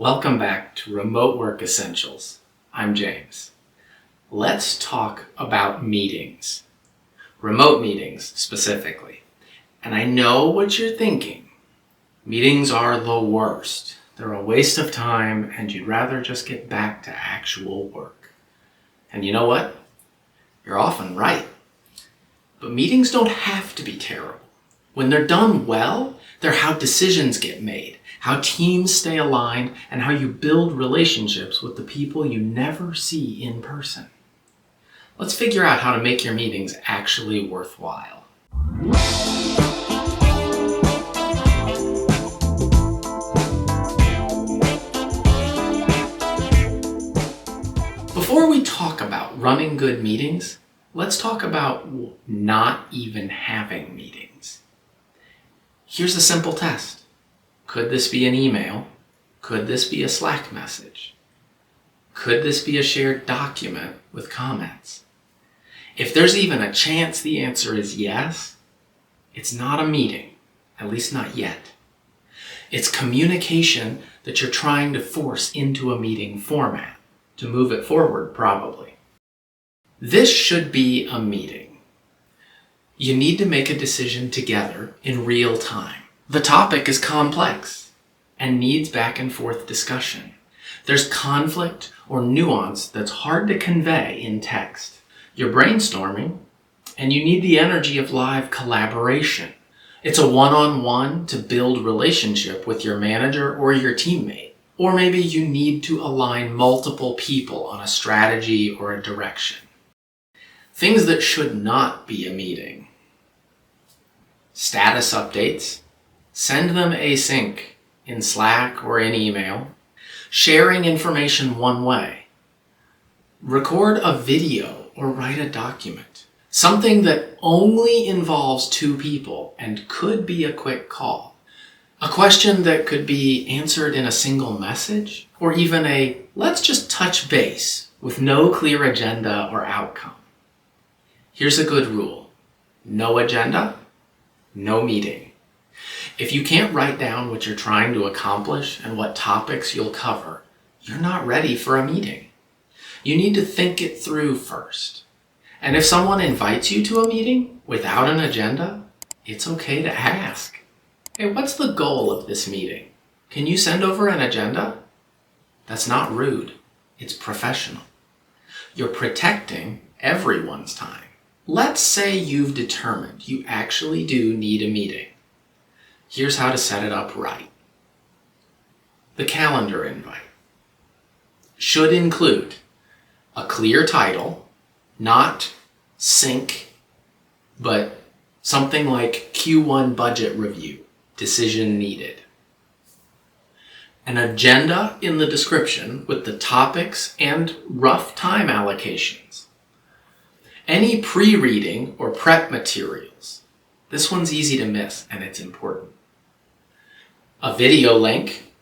Welcome back to Remote Work Essentials. I'm James. Let's talk about meetings. Remote meetings specifically. And I know what you're thinking. Meetings are the worst. They're a waste of time and you'd rather just get back to actual work. And you know what? You're often right. But meetings don't have to be terrible. When they're done well, they're how decisions get made, how teams stay aligned, and how you build relationships with the people you never see in person. Let's figure out how to make your meetings actually worthwhile. Before we talk about running good meetings, let's talk about not even having meetings. Here's a simple test. Could this be an email? Could this be a Slack message? Could this be a shared document with comments? If there's even a chance the answer is yes, it's not a meeting, at least not yet. It's communication that you're trying to force into a meeting format to move it forward, probably. This should be a meeting. You need to make a decision together in real time. The topic is complex and needs back and forth discussion. There's conflict or nuance that's hard to convey in text. You're brainstorming and you need the energy of live collaboration. It's a one-on-one to build relationship with your manager or your teammate. Or maybe you need to align multiple people on a strategy or a direction. Things that should not be a meeting. Status updates. Send them async in Slack or in email. Sharing information one way. Record a video or write a document. Something that only involves two people and could be a quick call. A question that could be answered in a single message, or even a let's just touch base with no clear agenda or outcome. Here's a good rule. No agenda, no meeting. If you can't write down what you're trying to accomplish and what topics you'll cover, you're not ready for a meeting. You need to think it through first. And if someone invites you to a meeting without an agenda, it's okay to ask. Hey, what's the goal of this meeting? Can you send over an agenda? That's not rude. It's professional. You're protecting everyone's time. Let's say you've determined you actually do need a meeting. Here's how to set it up right. The calendar invite should include a clear title, not sync, but something like Q1 budget review, decision needed. An agenda in the description with the topics and rough time allocations. Any pre-reading or prep materials. This one's easy to miss and it's important. A video link.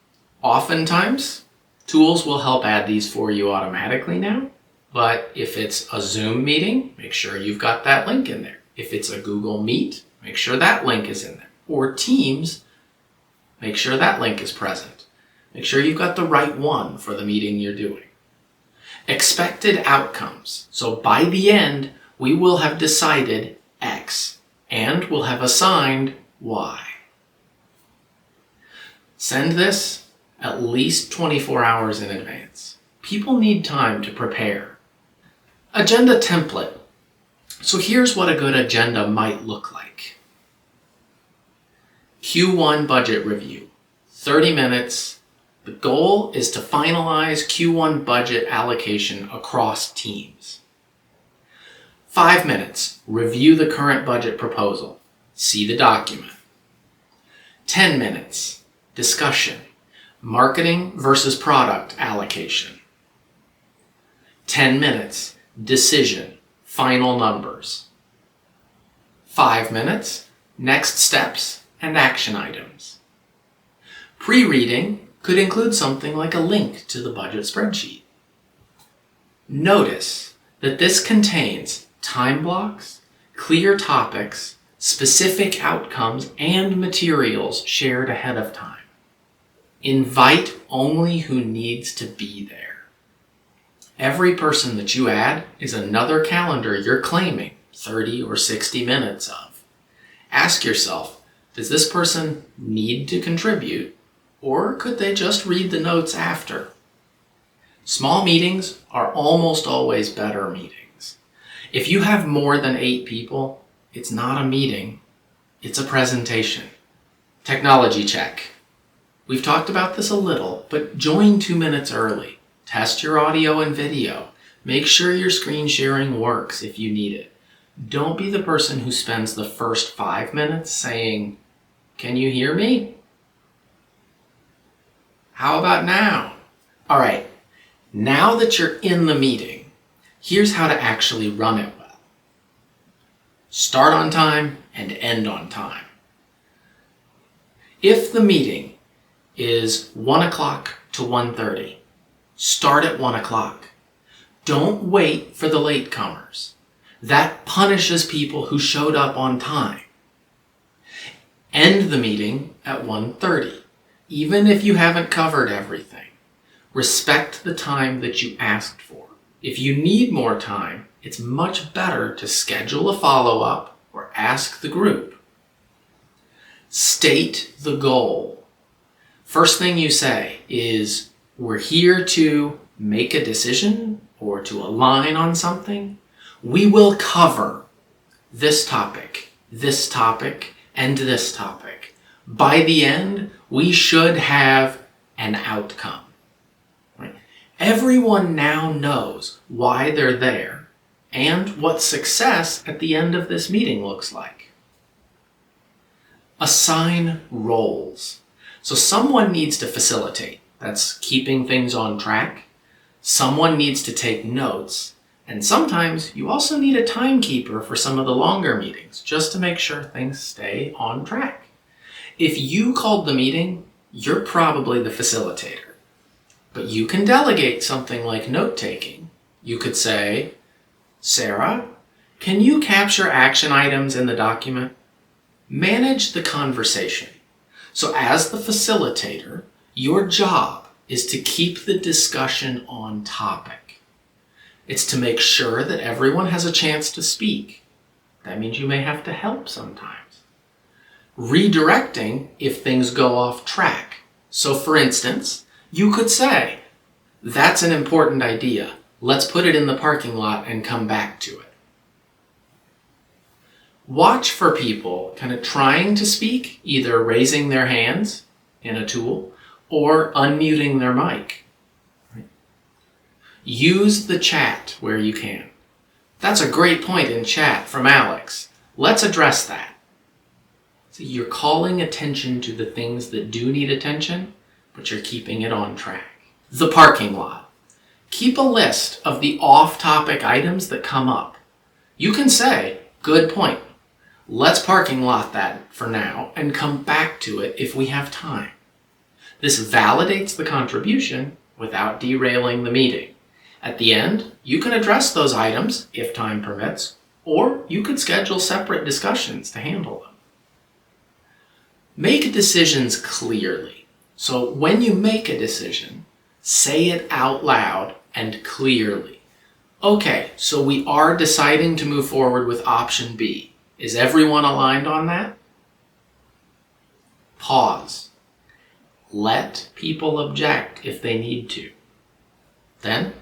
Oftentimes, tools will help add these for you automatically now. But if it's a Zoom meeting, make sure you've got that link in there. If it's a Google Meet, make sure that link is in there. Or Teams, make sure that link is present. Make sure you've got the right one for the meeting you're doing. Expected outcomes. So by the end, we will have decided X and we'll have assigned Y. Send this at least 24 hours in advance. People need time to prepare. Agenda template. So here's what a good agenda might look like. Q1 budget review. 30 minutes. The goal is to finalize Q1 budget allocation across teams. 5 minutes. Review the current budget proposal. See the document. 10 minutes. Discussion. Marketing versus product allocation. 10 minutes. Decision. Final numbers. 5 minutes. Next steps and action items. Pre-reading could include something like a link to the budget spreadsheet. Notice that this contains time blocks, clear topics, specific outcomes, and materials shared ahead of time. Invite only who needs to be there. Every person that you add is another calendar you're claiming 30 or 60 minutes of. Ask yourself, does this person need to contribute, or could they just read the notes after? Small meetings are almost always better meetings. If you have more than 8 people, it's not a meeting, it's a presentation. Technology check. We've talked about this a little, but join 2 minutes early. Test your audio and video. Make sure your screen sharing works if you need it. Don't be the person who spends the first 5 minutes saying, "Can you hear me? How about now?" All right, now that you're in the meeting, here's how to actually run it well. Start on time and end on time. If the meeting is 1 o'clock to 1:30, start at 1 o'clock. Don't wait for the latecomers. That punishes people who showed up on time. End the meeting at 1:30, even if you haven't covered everything. Respect the time that you asked for. If you need more time, it's much better to schedule a follow-up or ask the group. State the goal. First thing you say is, "We're here to make a decision or to align on something. We will cover this topic, and this topic. By the end, we should have an outcome." Right? Everyone now knows why they're there and what success at the end of this meeting looks like. Assign roles. So someone needs to facilitate. That's keeping things on track. Someone needs to take notes. And sometimes you also need a timekeeper for some of the longer meetings, just to make sure things stay on track. If you called the meeting, you're probably the facilitator. But you can delegate something like note-taking. You could say, "Sarah, can you capture action items in the document? Manage the conversation." So as the facilitator, your job is to keep the discussion on topic. It's to make sure that everyone has a chance to speak. That means you may have to help sometimes. Redirecting if things go off track. So for instance, you could say, "That's an important idea. Let's put it in the parking lot and come back to it." Watch for people kind of trying to speak, either raising their hands in a tool or unmuting their mic. Use the chat where you can. "That's a great point in chat from Alex. Let's address that." So you're calling attention to the things that do need attention, but you're keeping it on track. The parking lot. Keep a list of the off-topic items that come up. You can say, "Good point. Let's parking lot that for now and come back to it if we have time." This validates the contribution without derailing the meeting. At the end, you can address those items if time permits, or you could schedule separate discussions to handle them. Make decisions clearly. So when you make a decision, say it out loud and clearly. "Okay, so we are deciding to move forward with option B. Is everyone aligned on that?" Pause. Let people object if they need to. Then,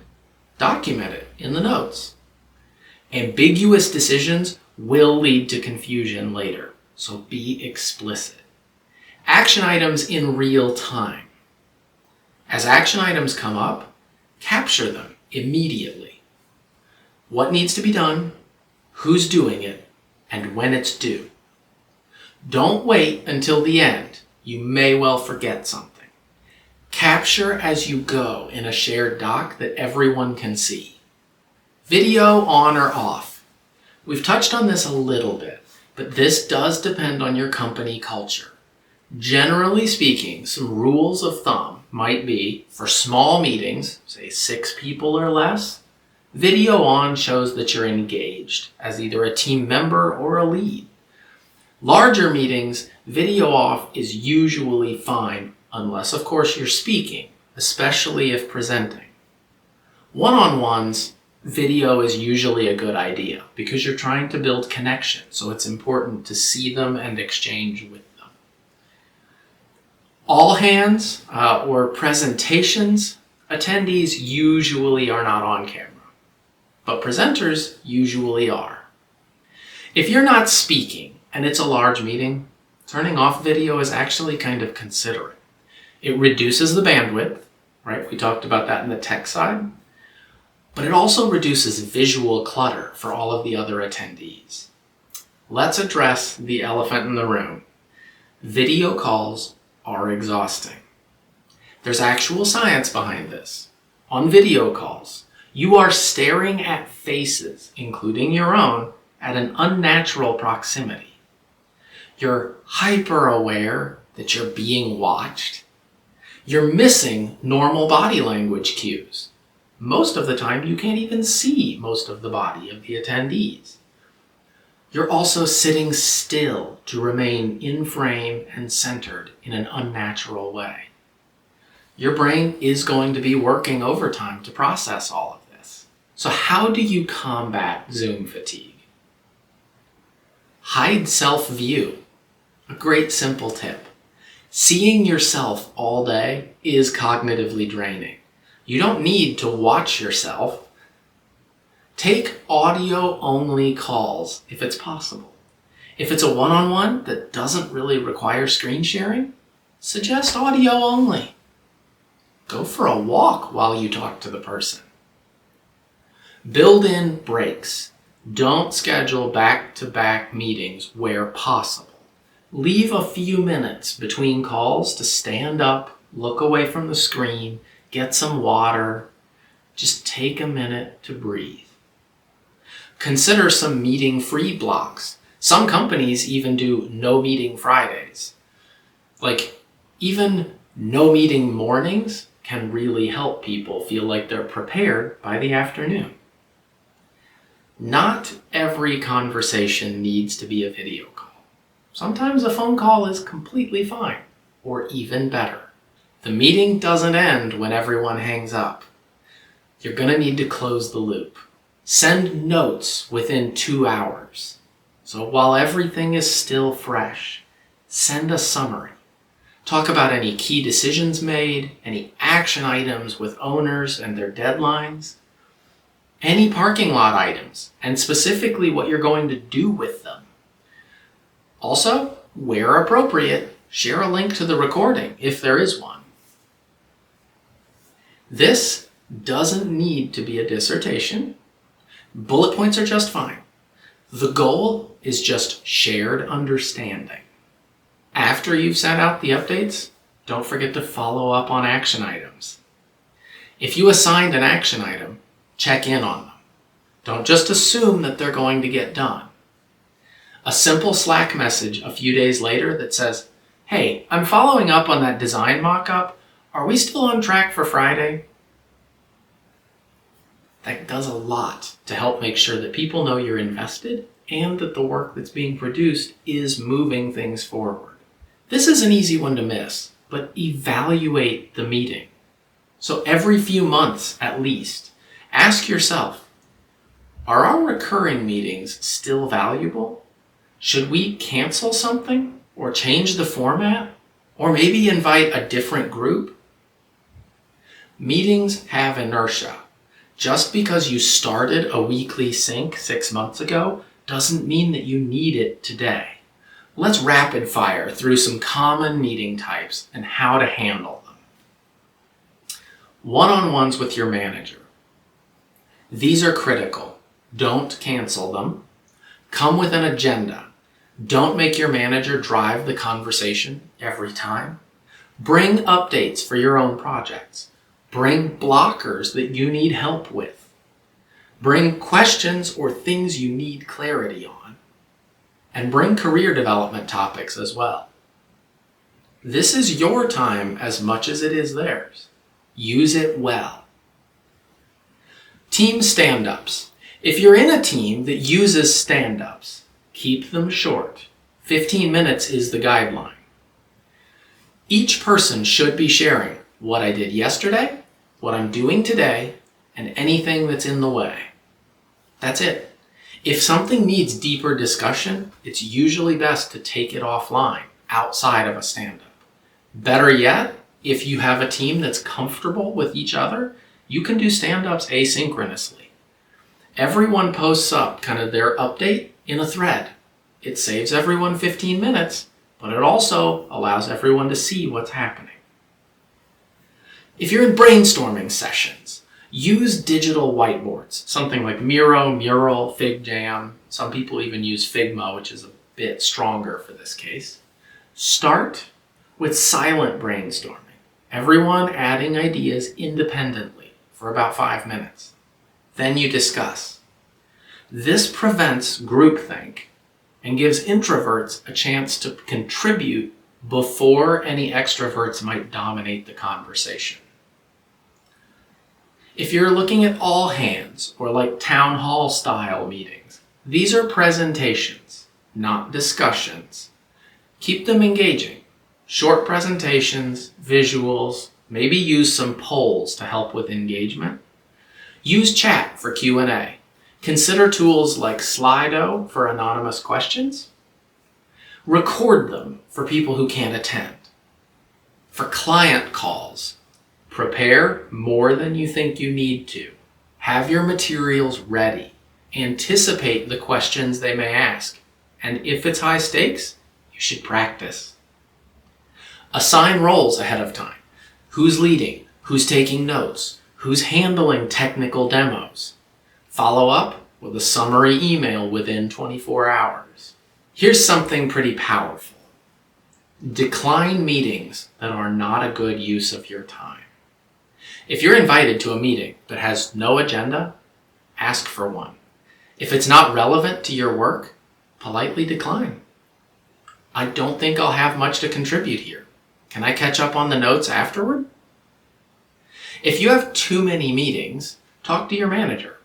document it in the notes. Ambiguous decisions will lead to confusion later, so be explicit. Action items in real time. As action items come up, capture them immediately. What needs to be done, who's doing it, and when it's due. Don't wait until the end. You may well forget something. Capture as you go in a shared doc that everyone can see. Video on or off. We've touched on this a little bit, but this does depend on your company culture. Generally speaking, some rules of thumb might be, for small meetings, say 6 people or less, video on shows that you're engaged as either a team member or a lead. Larger meetings, video off is usually fine unless of course you're speaking, especially if presenting. One-on-ones, video is usually a good idea because you're trying to build connection, so it's important to see them and exchange with them. All hands or presentations, attendees usually are not on camera, but presenters usually are. If you're not speaking and it's a large meeting, turning off video is actually kind of considerate. It reduces the bandwidth, right? We talked about that in the tech side. But it also reduces visual clutter for all of the other attendees. Let's address the elephant in the room. Video calls are exhausting. There's actual science behind this. On video calls, you are staring at faces, including your own, at an unnatural proximity. You're hyper aware that you're being watched. You're missing normal body language cues. Most of the time, you can't even see most of the body of the attendees. You're also sitting still to remain in frame and centered in an unnatural way. Your brain is going to be working overtime to process all of this. So how do you combat Zoom fatigue? Hide self-view. A great simple tip. Seeing yourself all day is cognitively draining. You don't need to watch yourself. Take audio-only calls if it's possible. If it's a one-on-one that doesn't really require screen sharing, suggest audio only. Go for a walk while you talk to the person. Build in breaks. Don't schedule back-to-back meetings where possible. Leave a few minutes between calls to stand up, look away from the screen, get some water. Just take a minute to breathe. Consider some meeting-free blocks. Some companies even do no meeting Fridays. Even no meeting mornings can really help people feel like they're prepared by the afternoon. Not every conversation needs to be a video call. Sometimes a phone call is completely fine, or even better. The meeting doesn't end when everyone hangs up. You're going to need to close the loop. Send notes within 2 hours. So while everything is still fresh, send a summary. Talk about any key decisions made, any action items with owners and their deadlines, any parking lot items, and specifically what you're going to do with them. Also, where appropriate, share a link to the recording if there is one. This doesn't need to be a dissertation. Bullet points are just fine. The goal is just shared understanding. After you've sent out the updates, don't forget to follow up on action items. If you assigned an action item, check in on them. Don't just assume that they're going to get done. A simple Slack message a few days later that says, "Hey, I'm following up on that design mock-up. Are we still on track for Friday?" That does a lot to help make sure that people know you're invested and that the work that's being produced is moving things forward. This is an easy one to miss, but evaluate the meeting. So every few months at least, ask yourself, are our recurring meetings still valuable? Should we cancel something or change the format or maybe invite a different group? Meetings have inertia. Just because you started a weekly sync 6 months ago doesn't mean that you need it today. Let's rapid fire through some common meeting types and how to handle them. One-on-ones with your manager. These are critical. Don't cancel them. Come with an agenda. Don't make your manager drive the conversation every time. Bring updates for your own projects. Bring blockers that you need help with. Bring questions or things you need clarity on. And bring career development topics as well. This is your time as much as it is theirs. Use it well. Team stand-ups. If you're in a team that uses stand-ups, keep them short. 15 minutes is the guideline. Each person should be sharing what I did yesterday, what I'm doing today, and anything that's in the way. That's it. If something needs deeper discussion, it's usually best to take it offline, outside of a stand-up. Better yet, if you have a team that's comfortable with each other, you can do stand-ups asynchronously. Everyone posts up kind of their update in a thread. It saves everyone 15 minutes, but it also allows everyone to see what's happening. If you're in brainstorming sessions, use digital whiteboards, something like Miro, Mural, FigJam. Some people even use Figma, which is a bit stronger for this case. Start with silent brainstorming, everyone adding ideas independently for about 5 minutes. Then you discuss. This prevents groupthink and gives introverts a chance to contribute before any extroverts might dominate the conversation. If you're looking at all hands or like town hall style meetings, these are presentations, not discussions. Keep them engaging. Short presentations, visuals, maybe use some polls to help with engagement. Use chat for Q&A. Consider tools like Slido for anonymous questions. Record them for people who can't attend. For client calls, prepare more than you think you need to. Have your materials ready. Anticipate the questions they may ask. And if it's high stakes, you should practice. Assign roles ahead of time. Who's leading? Who's taking notes? Who's handling technical demos? Follow up with a summary email within 24 hours. Here's something pretty powerful. Decline meetings that are not a good use of your time. If you're invited to a meeting that has no agenda, ask for one. If it's not relevant to your work, politely decline. I don't think I'll have much to contribute here. Can I catch up on the notes afterward? If you have too many meetings, talk to your manager.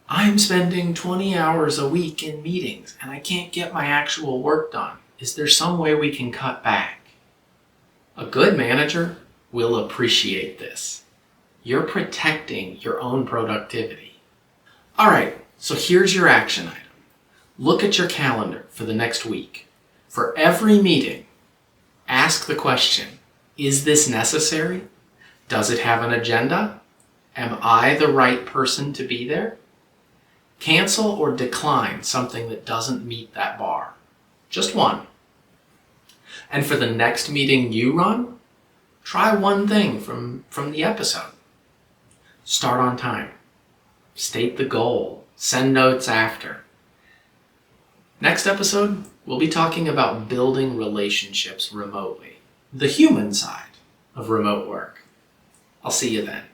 I'm spending 20 hours a week in meetings and I can't get my actual work done. Is there some way we can cut back? A good manager will appreciate this. You're protecting your own productivity. All right, so here's your action item. Look at your calendar for the next week. For every meeting, ask the question, is this necessary? Does it have an agenda? Am I the right person to be there? Cancel or decline something that doesn't meet that bar. Just one. And for the next meeting you run, try one thing from the episode. Start on time. State the goal. Send notes after. Next episode, we'll be talking about building relationships remotely. The human side of remote work. I'll see you then.